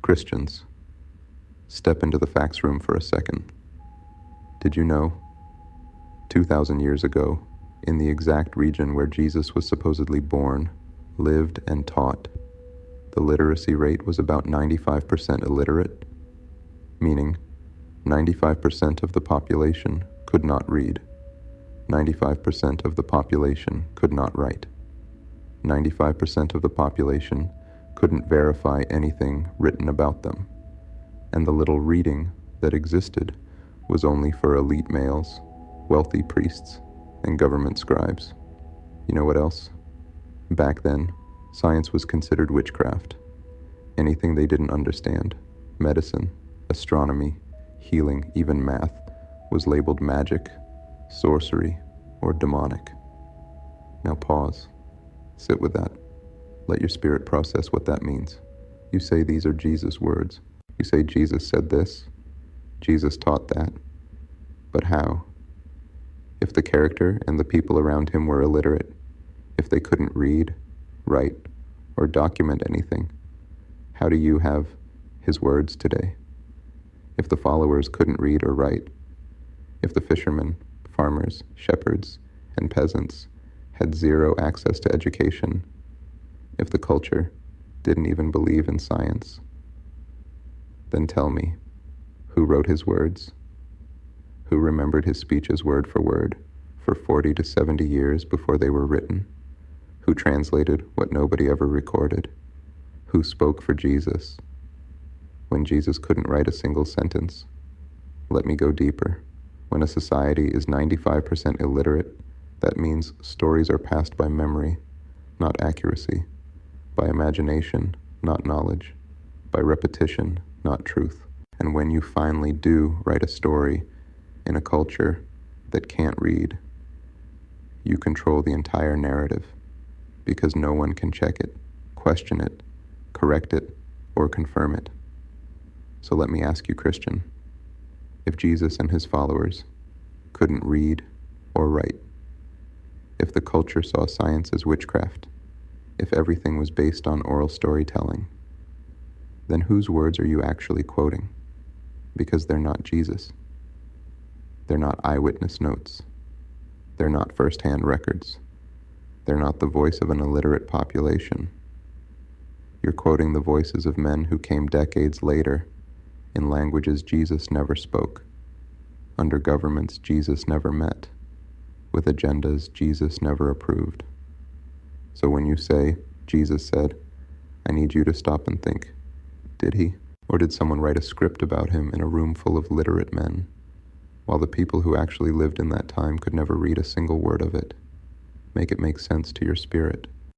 Christians, step into the facts room for a second. Did you know, 2,000 years ago, in the exact region where Jesus was supposedly born, lived, and taught, the literacy rate was about 95% illiterate, meaning 95% of the population could not read, 95% of the population could not write, 95% of the population couldn't verify anything written about them, and the little reading that existed was only for elite males, wealthy priests, and government scribes. You know what else? Back then, science was considered witchcraft. Anything they didn't understand, medicine, astronomy, healing, even math, was labeled magic, sorcery, or demonic. Now pause. Sit with that. Let your spirit process what that means. You say these are Jesus' words. You say Jesus said this. Jesus taught that. But how? If the character and the people around him were illiterate, if they couldn't read, write, or document anything, how do you have his words today? If the followers couldn't read or write, if the fishermen, farmers, shepherds, and peasants had zero access to education, if the culture didn't even believe in science, then tell me, who wrote his words? Who remembered his speeches word for word for 40 to 70 years before they were written? Who translated what nobody ever recorded? Who spoke for Jesus when Jesus couldn't write a single sentence? Let me go deeper. When a society is 95% illiterate, that means stories are passed by memory, not accuracy, by imagination, not knowledge, by repetition, not truth. And when you finally do write a story in a culture that can't read, you control the entire narrative, because no one can check it, question it, correct it, or confirm it. So let me ask you, Christian, if Jesus and his followers couldn't read or write, if the culture saw science as witchcraft, if everything was based on oral storytelling, then whose words are you actually quoting? Because they're not Jesus. They're not eyewitness notes. They're not first-hand records. They're not the voice of an illiterate population. You're quoting the voices of men who came decades later in languages Jesus never spoke, under governments Jesus never met, with agendas Jesus never approved. So when you say, Jesus said, I need you to stop and think, did he? Or did someone write a script about him in a room full of literate men, while the people who actually lived in that time could never read a single word of it? Make it make sense to your spirit.